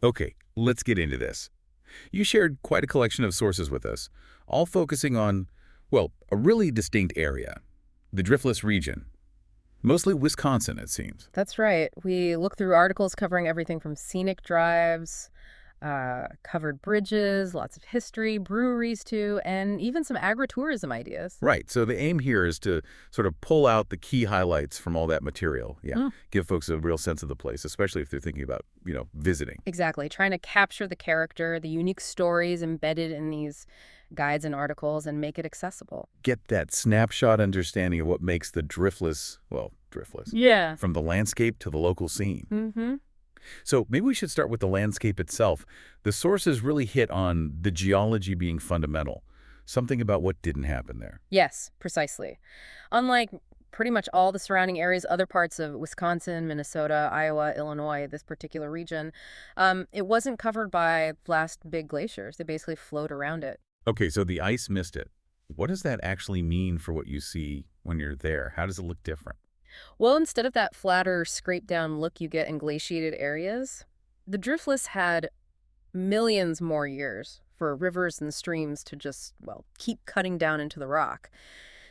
Okay, let's get into this. You shared quite a collection of sources with us, all focusing on, well, a really distinct area, the Driftless region. Mostly Wisconsin, it seems. That's right. We look through articles covering everything from scenic drives, covered bridges, lots of history, breweries too, and even some agritourism ideas. Right, so the aim here is to sort of pull out the key highlights from all that material. Yeah, Mm, give folks a real sense of the place, especially if they're thinking about, visiting. exactly. Trying to capture the character, the unique stories embedded in these guides and articles, and make it accessible. Get that snapshot understanding of what makes the driftless, well, driftless, Yeah. from the landscape to the local scene. Mm-hmm. So maybe we should start with the landscape itself. The sources really hit on the geology being fundamental, something about what didn't happen there. Yes, precisely. Unlike pretty much all the surrounding areas, other parts of Wisconsin, Minnesota, Iowa, Illinois, this particular region, it wasn't covered by last big glaciers. They basically flowed around it. Okay, so the ice missed it. What does that actually mean for what you see when you're there? How does it look different? Well, instead of that flatter, scraped down look you get in glaciated areas, the driftless had millions more years for rivers and streams to just, well, keep cutting down into the rock.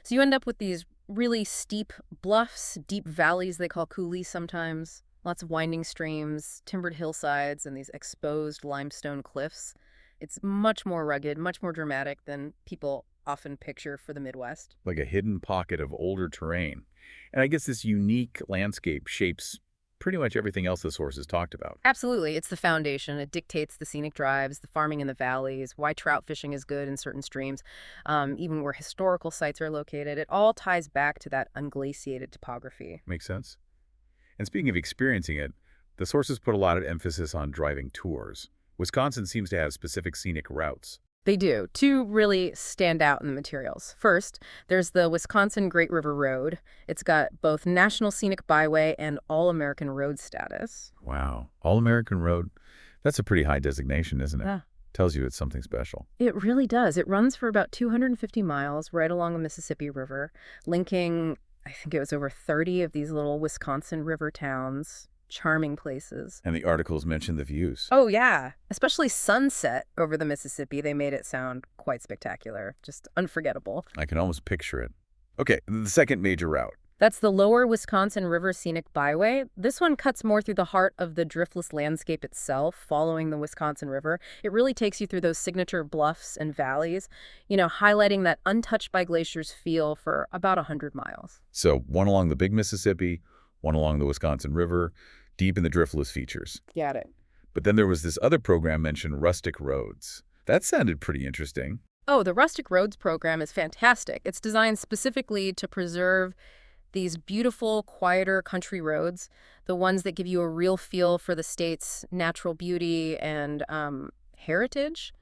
So you end up with these really steep bluffs, deep valleys they call coulees sometimes, lots of winding streams, timbered hillsides, and these exposed limestone cliffs. It's much more rugged, much more dramatic than people often picture for the Midwest. Like a hidden pocket of older terrain. And I guess this unique landscape shapes pretty much everything else the sources talked about. Absolutely. It's the foundation. It dictates the scenic drives, the farming in the valleys, why trout fishing is good in certain streams, even where historical sites are located. It all ties back to that unglaciated topography. Makes sense? And speaking of experiencing it, the sources put a lot of emphasis on driving tours. Wisconsin seems to have specific scenic routes. They do. Two really stand out in the materials. First, there's the Wisconsin Great River Road. It's got both National Scenic Byway and All-American Road status. Wow. All-American Road, that's a pretty high designation, isn't it? Yeah. Tells you it's something special. It really does. It runs for about 250 miles right along the Mississippi River, linking, I think it was over 30 of these little Wisconsin river towns. Charming places. And the articles mention the views. Oh, yeah. Especially sunset over the Mississippi. They made it sound quite spectacular. Just unforgettable. I can almost picture it. Okay, the second major route. That's the Lower Wisconsin River Scenic Byway. This one cuts more through the heart of the driftless landscape itself, following the Wisconsin River. It really takes you through those signature bluffs and valleys, highlighting that untouched by glaciers feel for about 100 miles. So one along the Big Mississippi, one along the Wisconsin River, deep in the driftless features. Got it. But then there was this other program mentioned rustic roads. That sounded pretty interesting. Oh, the Rustic Roads program is fantastic. It's designed specifically to preserve these beautiful, quieter country roads, the ones that give you a real feel for the state's natural beauty and heritage.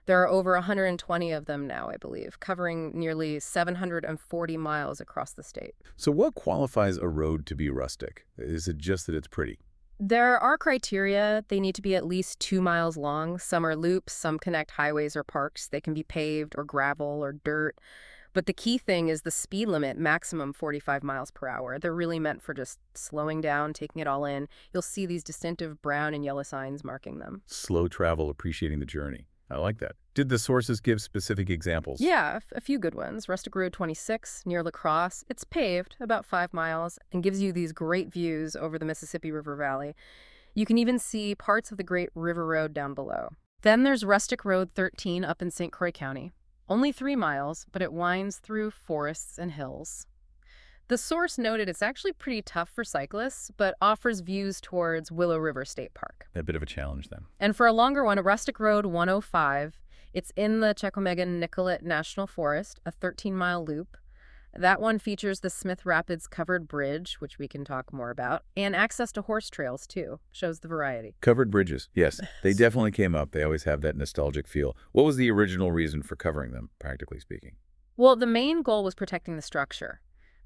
There are over 120 of them now, I believe, covering nearly 740 miles across the state. So what qualifies a road to be rustic? Is it just that it's pretty? There are criteria. They need to be at least 2 miles long. Some are loops, some connect highways or parks. They can be paved or gravel or dirt. But the key thing is the speed limit, maximum 45 miles per hour. They're really meant for just slowing down, taking it all in. You'll see these distinctive brown and yellow signs marking them. Slow travel, appreciating the journey. I like that. Did the sources give specific examples? Yeah, a few good ones. Rustic Road 26 near La Crosse. It's paved about 5 miles and gives you these great views over the Mississippi River Valley. You can even see parts of the Great River Road down below. Then there's Rustic Road 13 up in St. Croix County. Only 3 miles, but it winds through forests and hills. The source noted it's actually pretty tough for cyclists, but offers views towards Willow River State Park. A bit of a challenge then. And for a longer one, a Rustic Road 105, it's in the Chequamegon-Nicolet National Forest, a 13-mile loop. That one features the Smith Rapids Covered Bridge, which we can talk more about, and access to horse trails, too. Shows the variety. Covered bridges. Yes, they definitely came up. They always have that nostalgic feel. What was the original reason for covering them, practically speaking? Well, the main goal was protecting the structure.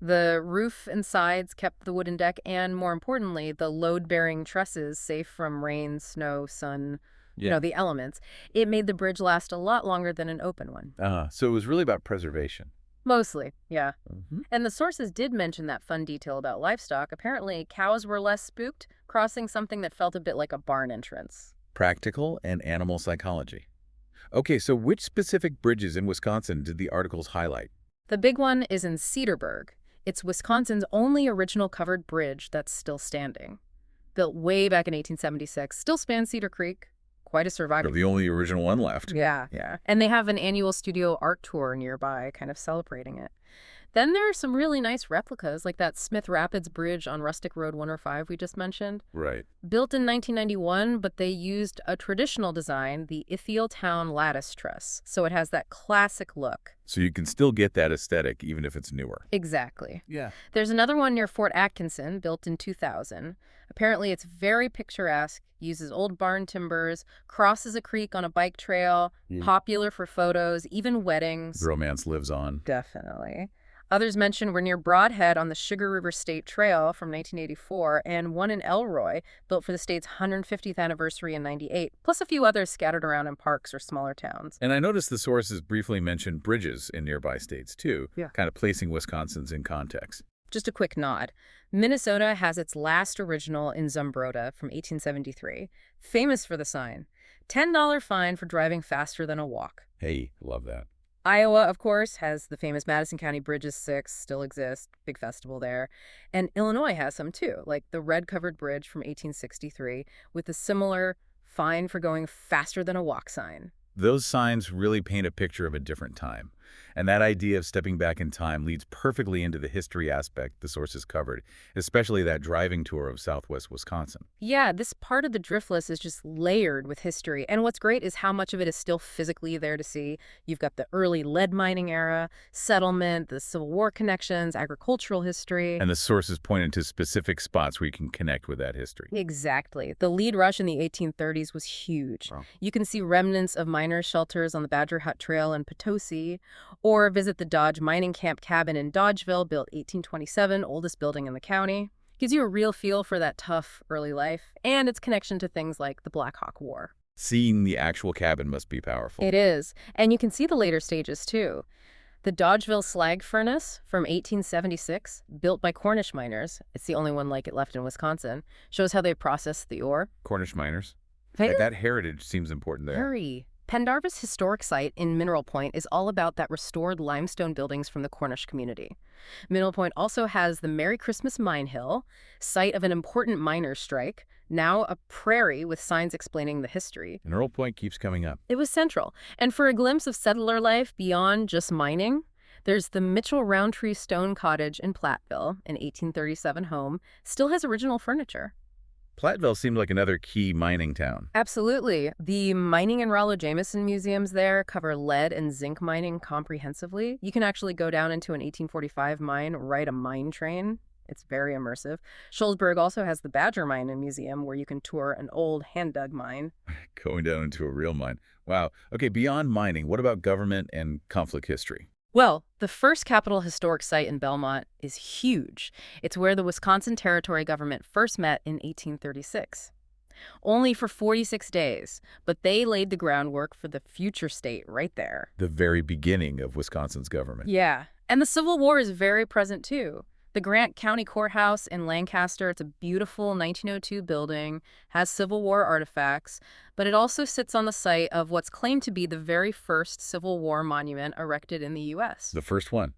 The roof and sides kept the wooden deck and, more importantly, the load-bearing trusses safe from rain, snow, sun, the elements. It made the bridge last a lot longer than an open one. So it was really about preservation. Mostly, yeah. Mm-hmm. And the sources did mention that fun detail about livestock. Apparently, cows were less spooked, crossing something that felt a bit like a barn entrance. Practical and animal psychology. Okay, so which specific bridges in Wisconsin did the articles highlight? The big one is in Cedarburg. It's Wisconsin's only original covered bridge that's still standing. Built way back in 1876, still spans Cedar Creek. Quite a They're surviving. the only original one left. Yeah. And they have an annual studio art tour nearby, kind of celebrating it. Then there are some really nice replicas, like that Smith Rapids Bridge on Rustic Road 105 we just mentioned. Right. Built in 1991, but they used a traditional design, the Ithieltown lattice truss, so it has that classic look. So you can still get that aesthetic even if it's newer. Exactly. Yeah. There's another one near Fort Atkinson, built in 2000. Apparently, it's very picturesque, uses old barn timbers, crosses a creek on a bike trail, popular for photos, even weddings. The romance lives on. Definitely. Others mentioned were near Broadhead on the Sugar River State Trail from 1984, and one in Elroy, built for the state's 150th anniversary in 98, plus a few others scattered around in parks or smaller towns. And I noticed the sources briefly mentioned bridges in nearby states, too, Yeah. kind of placing Wisconsin's in context. Just a quick nod. Minnesota has its last original in Zumbrota from 1873, famous for the sign, $10 fine for driving faster than a walk. Hey, love that. Iowa, of course, has the famous Madison County Bridges 6, still exist, big festival there. And Illinois has some too, like the red-covered bridge from 1863 with a similar fine for going faster than a walk sign. Those signs really paint a picture of a different time. And that idea of stepping back in time leads perfectly into the history aspect the sources covered, especially that driving tour of southwest Wisconsin. Yeah, this part of the Driftless is just layered with history. And what's great is how much of it is still physically there to see. You've got the early lead mining era, settlement, the Civil War connections, agricultural history. And the sources pointed to specific spots where you can connect with that history. Exactly. The lead rush in the 1830s was huge. Wow. You can see remnants of miners' shelters on the Badger Hut Trail in Potosi, or visit the Dodge Mining Camp Cabin in Dodgeville, built 1827, oldest building in the county. Gives you a real feel for that tough early life and its connection to things like the Black Hawk War. Seeing the actual cabin must be powerful. It is. And you can see the later stages, too. The Dodgeville Slag Furnace from 1876, built by Cornish miners, it's the only one like it left in Wisconsin, shows how they processed the ore. Cornish miners. Hey, That heritage seems important there. hurry. Pendarvis Historic Site in Mineral Point is all about that restored limestone buildings from the Cornish community. Mineral Point also has the Merry Christmas Mine Hill, site of an important miners' strike, now a prairie with signs explaining the history. And Earl Point keeps coming up. It was central. And for a glimpse of settler life beyond just mining, there's the Mitchell Roundtree Stone Cottage in Platteville, an 1837 home, still has original furniture. Platteville seemed like another key mining town. Absolutely. The Mining and Rollo Jameson museums there cover lead and zinc mining comprehensively. You can actually go down into an 1845 mine, ride a mine train. It's very immersive. Shullsburg also has the Badger Mine and Museum, where you can tour an old hand-dug mine. Going down into a real mine. Wow. Okay, beyond mining, what about government and conflict history? Well, the first Capitol Historic Site in Belmont is huge. It's where the Wisconsin Territory government first met in 1836. Only for 46 days, but they laid the groundwork for the future state right there. The very beginning of Wisconsin's government. Yeah, and the Civil War is very present too. The Grant County Courthouse in Lancaster, it's a beautiful 1902 building, has Civil War artifacts, but it also sits on the site of what's claimed to be the very first Civil War monument erected in the U.S. The first one.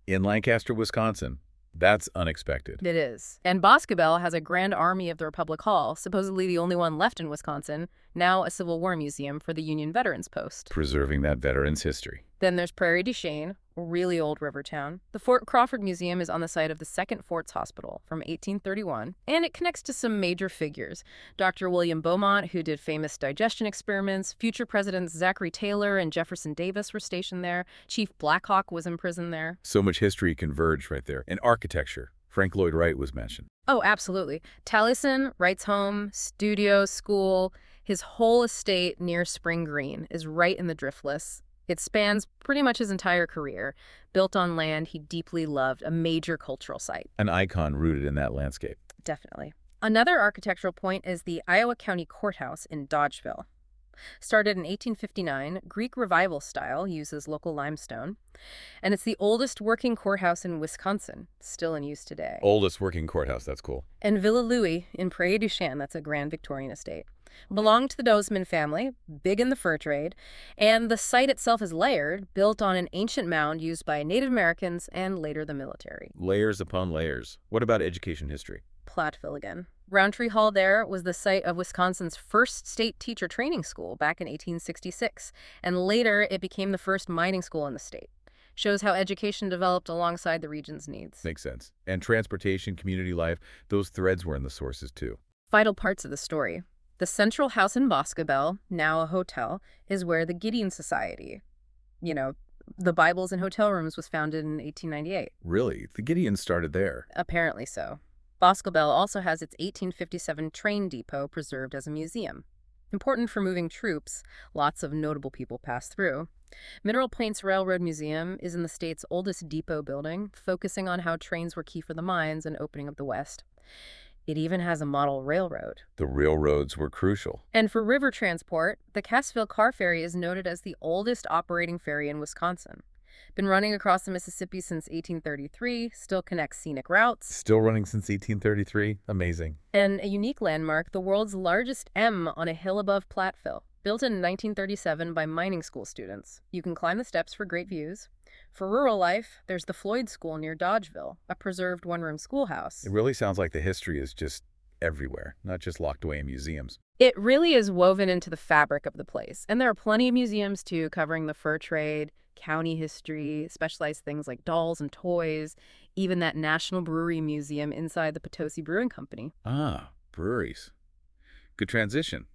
In Lancaster, Wisconsin. That's unexpected. It is. And Boscobel has a Grand Army of the Republic Hall, supposedly the only one left in Wisconsin, now a Civil War museum for the Union Veterans Post. Preserving that veteran's history. Then there's Prairie du Chien, a really old river town. The Fort Crawford Museum is on the site of the Second Forts Hospital from 1831, and it connects to some major figures. Dr. William Beaumont, who did famous digestion experiments, future presidents Zachary Taylor and Jefferson Davis were stationed there, Chief Blackhawk was imprisoned there. So much history converged right there. And architecture. Frank Lloyd Wright was mentioned. Oh, absolutely. Taliesin, Wright's home, studio, school, his whole estate near Spring Green is right in the Driftless. It spans pretty much his entire career, built on land he deeply loved, a major cultural site. An icon rooted in that landscape. Definitely. Another architectural point is the Iowa County Courthouse in Dodgeville. Started in 1859, Greek Revival style, uses local limestone, and it's the oldest working courthouse in Wisconsin, still in use today. Oldest working courthouse, that's cool. And Villa Louis in Prairie du Chien, that's a Grand Victorian estate, belonged to the Dozeman family, big in the fur trade, and the site itself is layered, built on an ancient mound used by Native Americans and later the military. Layers upon layers. What about education history? Platteville again. Roundtree Hall there was the site of Wisconsin's first state teacher training school back in 1866, and later it became the first mining school in the state. Shows how education developed alongside the region's needs. Makes sense. And transportation, community life, those threads were in the sources too. Vital parts of the story. The central house in Boscobel, now a hotel, is where the Gideon Society, the Bibles and hotel rooms, was founded in 1898. Really? The Gideons started there? Apparently so. Boscobel also has its 1857 train depot preserved as a museum. Important for moving troops, lots of notable people pass through. Mineral Plains Railroad Museum is in the state's oldest depot building, focusing on how trains were key for the mines and opening of the West. It even has a model railroad. The railroads were crucial. And for river transport, the Cassville Car Ferry is noted as the oldest operating ferry in Wisconsin. Been running across the Mississippi since 1833, still connects scenic routes. Still running since 1833? Amazing. And a unique landmark, the world's largest M on a hill above Platteville. Built in 1937 by mining school students. You can climb the steps for great views. For rural life, there's the Floyd School near Dodgeville, a preserved one-room schoolhouse. It really sounds like the history is just everywhere, not just locked away in museums. It really is woven into the fabric of the place. And there are plenty of museums, too, covering the fur trade, county history, specialized things like dolls and toys, even that National Brewery Museum inside the Potosi Brewing Company. Ah, breweries. Good transition.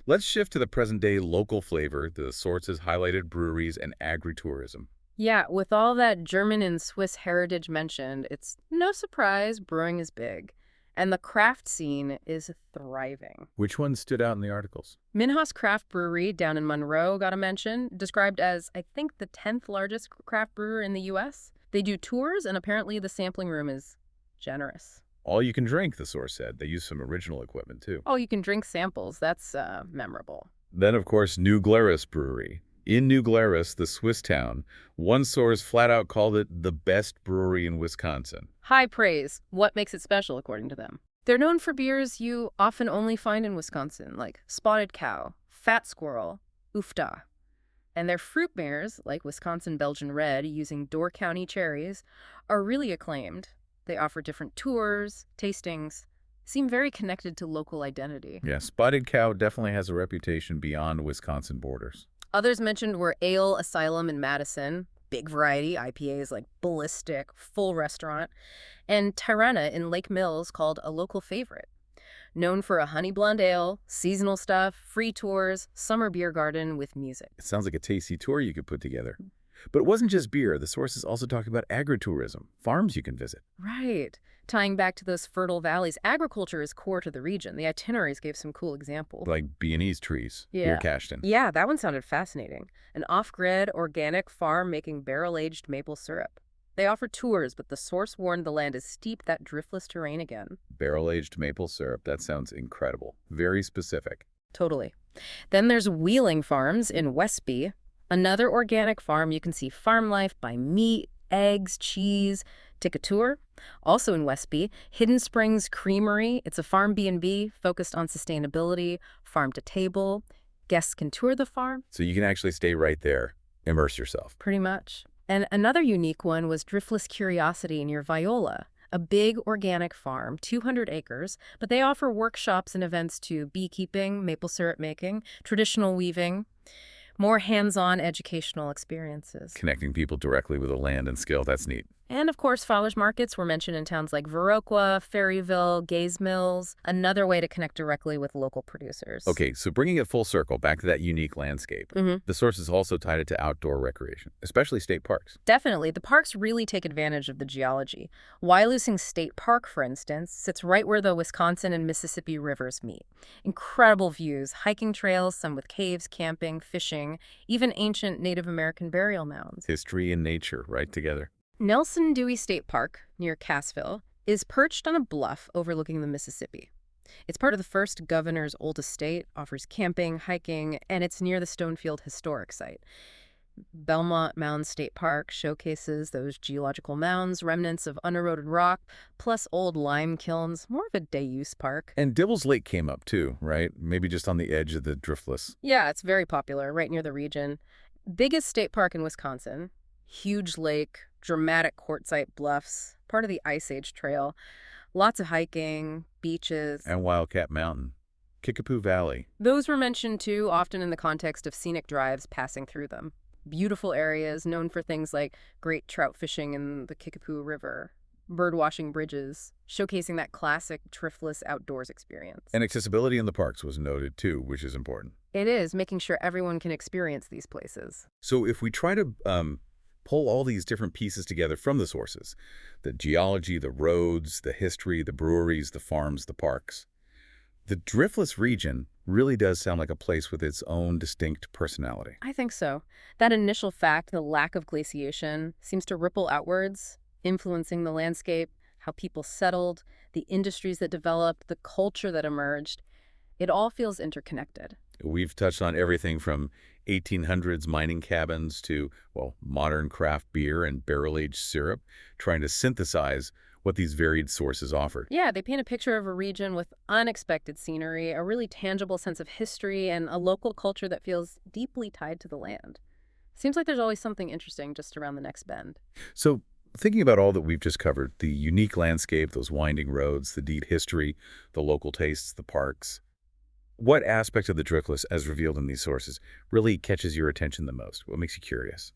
Let's shift to the present-day local flavor, the sources highlighted breweries and agritourism. Yeah, with all that German and Swiss heritage mentioned, it's no surprise brewing is big. And the craft scene is thriving. Which ones stood out in the articles? Minhas Craft Brewery down in Monroe got a mention, described as, I think, the 10th largest craft brewer in the U.S. They do tours, and apparently the sampling room is generous. All you can drink, the source said. They use some original equipment, too. Oh, you can drink samples. That's memorable. Then, of course, New Glarus Brewery. In New Glarus, the Swiss town, one source flat out called it the best brewery in Wisconsin. High praise. What makes it special, according to them? They're known for beers you often only find in Wisconsin, like Spotted Cow, Fat Squirrel, Ufta. And their fruit beers, like Wisconsin Belgian Red using Door County cherries, are really acclaimed. They offer different tours, tastings, seem very connected to local identity. Yeah, Spotted Cow definitely has a reputation beyond Wisconsin borders. Others mentioned were Ale Asylum in Madison, big variety, IPAs like Ballistic, full restaurant, and Tirana in Lake Mills, called a local favorite. Known for a honey blonde ale, seasonal stuff, free tours, summer beer garden with music. It sounds like a tasty tour you could put together. But it wasn't just beer. The sources also talked about agritourism, farms you can visit. Right. Tying back to those fertile valleys, agriculture is core to the region. The itineraries gave some cool examples. Like Beanese trees near Cashton. Yeah, that one sounded fascinating. An off-grid, organic farm making barrel-aged maple syrup. They offer tours, but the source warned the land is steep that driftless terrain again. Barrel-aged maple syrup. That sounds incredible. Very specific. Totally. Then there's Wheeling Farms in Westby. Another organic farm. You can see farm life, buy meat, eggs, cheese. Take a tour. Also in Westby, Hidden Springs Creamery. It's a farm B&B focused on sustainability, farm to table. Guests can tour the farm. So you can actually stay right there, immerse yourself. Pretty much. And another unique one was Driftless Curiosity near Viola, a big organic farm, 200 acres, but they offer workshops and events to beekeeping, maple syrup making, traditional weaving, more hands-on educational experiences. Connecting people directly with the land and skill. That's neat. And, of course, farmers markets were mentioned in towns like Viroqua, Ferryville, Gaze Mills, another way to connect directly with local producers. Okay, so bringing it full circle back to that unique landscape, the sources also tied it to outdoor recreation, especially state parks. Definitely. The parks really take advantage of the geology. Wyalusing State Park, for instance, sits right where the Wisconsin and Mississippi rivers meet. Incredible views, hiking trails, some with caves, camping, fishing, even ancient Native American burial mounds. History and nature right together. Nelson Dewey State Park, near Cassville, is perched on a bluff overlooking the Mississippi. It's part of the first governor's old estate, offers camping, hiking, and it's near the Stonefield Historic Site. Belmont Mound State Park showcases those geological mounds, remnants of uneroded rock, plus old lime kilns, more of a day-use park. And Devil's Lake came up too, right? Maybe just on the edge of the Driftless. Yeah, it's very popular, right near the region. Biggest state park in Wisconsin. Huge lake, dramatic quartzite bluffs, part of the Ice Age Trail. Lots of hiking, beaches. And Wildcat Mountain. Kickapoo Valley. Those were mentioned too, often in the context of scenic drives passing through them. Beautiful areas known for things like great trout fishing in the Kickapoo River, birdwatching bridges, showcasing that classic driftless outdoors experience. And accessibility in the parks was noted too, which is important. It is making sure everyone can experience these places. So if we try to pull all these different pieces together from the sources, the geology, the roads, the history, the breweries, the farms, the parks, the Driftless region really does sound like a place with its own distinct personality. I think so. That initial fact, the lack of glaciation, seems to ripple outwards, influencing the landscape, how people settled, the industries that developed, the culture that emerged. It all feels interconnected. We've touched on everything from 1800s mining cabins to, well, modern craft beer and barrel-aged syrup, trying to synthesize what these varied sources offered. Yeah, they paint a picture of a region with unexpected scenery, a really tangible sense of history, and a local culture that feels deeply tied to the land. Seems like there's always something interesting just around the next bend. So thinking about all that we've just covered, the unique landscape, those winding roads, the deep history, the local tastes, the parks, what aspect of the Driftless, as revealed in these sources, really catches your attention the most? What makes you curious?